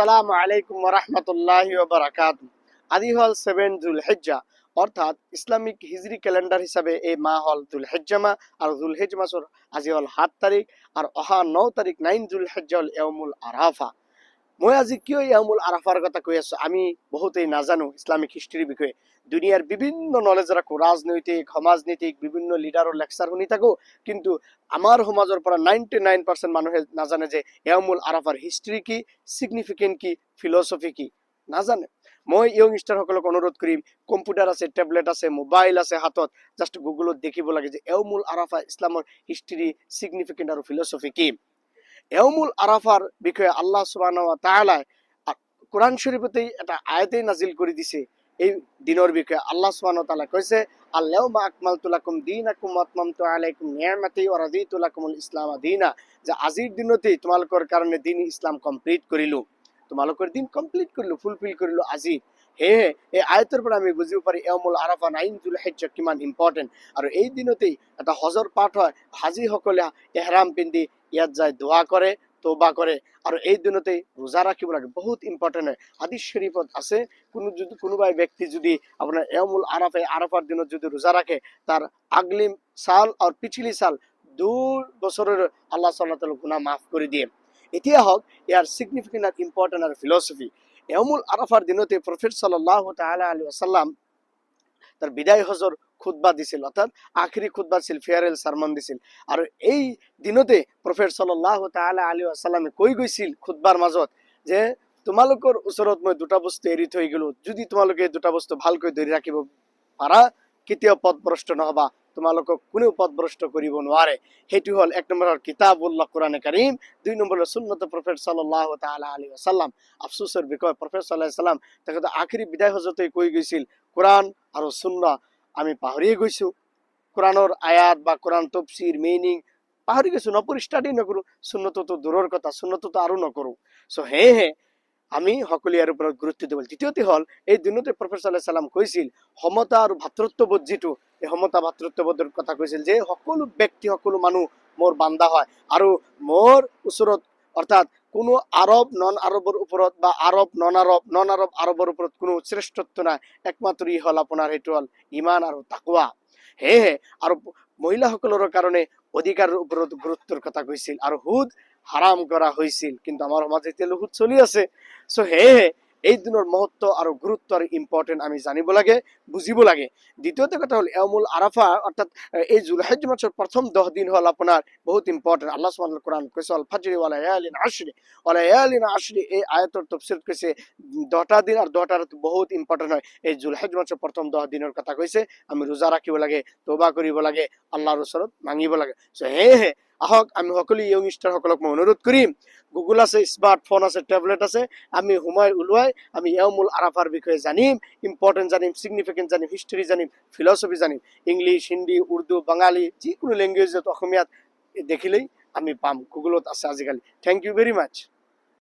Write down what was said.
আসসালামু আলাইকুম ওয়া রাহমাতুল্লাহি ওয়া বারাকাতুহু। আজি হল 7 যুলহিজ্জা, অর্থাৎ ইসলামিক হিজরি ক্যালেন্ডার হিসাবে এই মাহ হল যুলহিজ্জা মাহ। আর যুলহিজ্জা মাসের আজি হল 7 তারিখ আর অহা 9 তারিখ 9 যুলহিজ্জা হল ইয়াউমুল আরাফা। মই আজি কিয় ইয়াউমুল আরাফার কথা কৈ আছো, আমি বহুতেই নাজানো ইসলামিক হিস্ট্রির বিষয়ে। দুনিয়ার বিভিন্ন নলেজ রাখো, রাজনৈতিক সমাজনীতিক বিভিন্ন লিডারের লেকচার শুনি থাকো, কিন্তু আমার সমাজের পৰা 99% মানুহে নাজানে যে ইয়াউমুল আরাফার হিস্ট্রি কি, সিগনিফিকেন্ট কি, ফিলসফি কি নাজানে। মই ইয়ংষ্টার সকলক অনুরোধ করিম, কম্পিউটার আছে, ট্যাবলেট আছে, মোবাইল আছে হাতত, জাস্ট গুগলত দেখিব লাগে যে ইয়াউমুল আরাফা ইসলামের হিস্ট্রি, সিগনিফিকেন্ট আর ফিলসফি কি। ইয়াউমুল আরাফার বিষয়ে আল্লাহ সুবহানাহু ওয়া তাআলা কোরআন শরীফতেই এটা আয়াতেই নাজিল করে দিছে। এই দিনের বিষয়ে আল্লাহ সুবহানাহু ওয়া তাআলা কইছে, আল-ইয়াউমা আকমালতু লাকুম দীনাকুম ওয়া আতমামতু আলাইকুম নি'মাতি ওয়া রাদিতু লাকুমুল ইসলাম দীনা। যে আজির দিনতেই তোমালোকৰ কাৰণে দিন ইসলাম কমপ্লিট কৰিলো, তোমালোকৰ দিন কমপ্লিট কৰিলো, ফুলফিল কৰিলো আজি। সেয়ে এই আয়াতেৰ পৰা আমি বুজিব পাৰি ইয়াউমুল আৰাফা 9 যুলহিজ্জা কিমান ইম্পৰ্টেণ্ট। আৰু এই দিনতেই এটা হজৰ পাঠ হয়, হাজিসকলে এহৰাম পিন্ধি ইয়াত যায় দোয়া করে, তওবা করে। আর এই দিনতেই রোজা রাখিব লাগে, বহুত ইম্পর্টেন্ট হয়। হাদিস শরীফত আছে, কোনোবাই ব্যক্তি যদি আপনার ইয়াউমুল আরাফার দিনত যদি রোজা রাখে, তার আগলি সাল আর পিছলি সাল 2 বছরের আল্লাহ সুবহানাহু ওয়া তাআলা গুনাহ মাফ করে দিয়ে। এতিয়া হোক ইয়ার সিগনিফিকেন্ট আর ইম্পর্টেন্ট আর ফিলসফি। ইয়াউমুল আরাফার দিনতে প্রফেট সাল্লাল্লাহু তাআলা আলাইহি ওয়াসাল্লাম তার বিদায় হজর খুতবা দিছিল, অর্থাৎ আখেরি খুতবা ছিল, ফেয়ারওয়েল সারমন দিছিল। আর এই দিনতে প্রফেট সাল্লাল্লাহু তাআলা আলাইহি ওয়াসাল্লামে কৈ গৈছিল খুতবার মাজত যে তোমালোকৰ ওচৰত মই দুটা বস্তু এৰি থৈ গেলো, যদি তোমালোকে এই দুটা বস্তু ভালকৈ ধৰি ৰাখিব পাৰা কেতিয়াও পথভ্ৰষ্ট নহবা, তোমালোকক কোনেও পথভ্ৰষ্ট কৰিব নোৱাৰে। সেইটো হল 1 নম্বৰ কিতাবুল্লাহ কোৰআনে কাৰীম, 2 নম্বৰ সুন্নত প্রফেট সাল্লাল্লাহু তাআলা আলাইহি ওয়াসাল্লাম। আফসোসের বিষয়, প্রফেট সাল্লাল্লাহু আলাইহি ওয়াসাল্লাম তেখেতে আখেরি বিদায় হজতে কৈ গৈছিল কোরআন আর সুন্নাহ আমি পাহৰিয়ে গৈছো, কোৰআনৰ আয়াত বা কোৰআন তফসিৰ মিনিং পাহৰি গৈছো, নপঢ়ি স্টাডি নকৰো। সুন্নত তো দূৰৰ কথা, সুন্নত তো আৰু নকৰো। সো হে আমি সকলে ইয়াৰ ওপৰত গুৰুত্ব দিব। দ্বিতীয়তে হল এই দিনতে প্ৰফেট সাল্লাল্লাহু আলাইহি ওয়াসাল্লাম কৈছিল সমতা আৰু ভাতৃত্ববোধ, যিটো এই সমতা ভাতৃত্ববোধৰ কথা কৈছিল যে সকলো ব্যক্তি সকলো মানুহ মোৰ বান্দা হয়, আৰু মোৰ ওচৰত অৰ্থাৎ কোনো আৰব নন আৰবেৰ ওপৰত বা আৰব নন আৰব আৰবেৰ ওপৰত কোনো শ্ৰেষ্ঠত্ব নাই, একমাত্ৰ ই হল আপোনাৰ সেইটো হল ইমান আৰু তাকওয়া। হে আৰু মহিলাসকলৰ কাৰণে অধিকাৰৰ ওপৰত গুৰুত্বৰ কথা কৈছিল, আৰু সুদ হারাম করা হয়েছিল, কিন্তু আমার সমাজে এতিয়া সুদ চলি আছে। সো হে এই দিনের মহত্ব আৰু গুৰুত্ব আৰু ইম্পৰ্টেন্ট আমি জানিব লাগে, বুজিব লাগে। দ্বিতীয়তে কথা হল ইয়াউমুল আরাফা, অর্থাৎ এই যুলহিজ্জা মাসের প্রথম 10 দিন হল আপনার বহুত ইম্পর্টেন্ট। আল্লাহ সুবহানাহু ওয়া তাআলা কোরআন কইছে আল ফাজরি ওয়া লায়ালিন আশরি, ওয়া লায়ালিন আশরি। এই আয়াতের তাফসীর কইছে 10টা দিন, আর 10টা রাত বহুত ইম্পর্টেন্ট হয়। এই যুলহিজ্জা মাসের প্রথম 10 দিনের কথা কইছে, আমি রোজা রাখিব লাগে, তওবা করিব লাগে, আল্লাহর ওচৰত মাগিব লাগে। সো হে আহক আমি সকলো ইয়ংষ্টার সকলক মই অনুরোধ করিম, গুগল আছে, স্মার্টফোন আছে, ট্যাবলেট আছে, আমি সময় উলিয়াই আমি ইয়াউমুল আরাফার বিষয়ে জানিম, ইম্পর্টেন্ট জানিম, সিগনিফিকেন্ট জানিম, হিস্ট্রি জানিম, ফিলসফি জানিম। ইংলিশ, হিন্দি, উর্দু, বাঙালি যিকোনো ল্যাঙ্গুয়েজত অসমীয়াত দেখিলেই আমি পাম, গুগলত আছে আজিকালি। থ্যাংক ইউ ভেরি মাচ।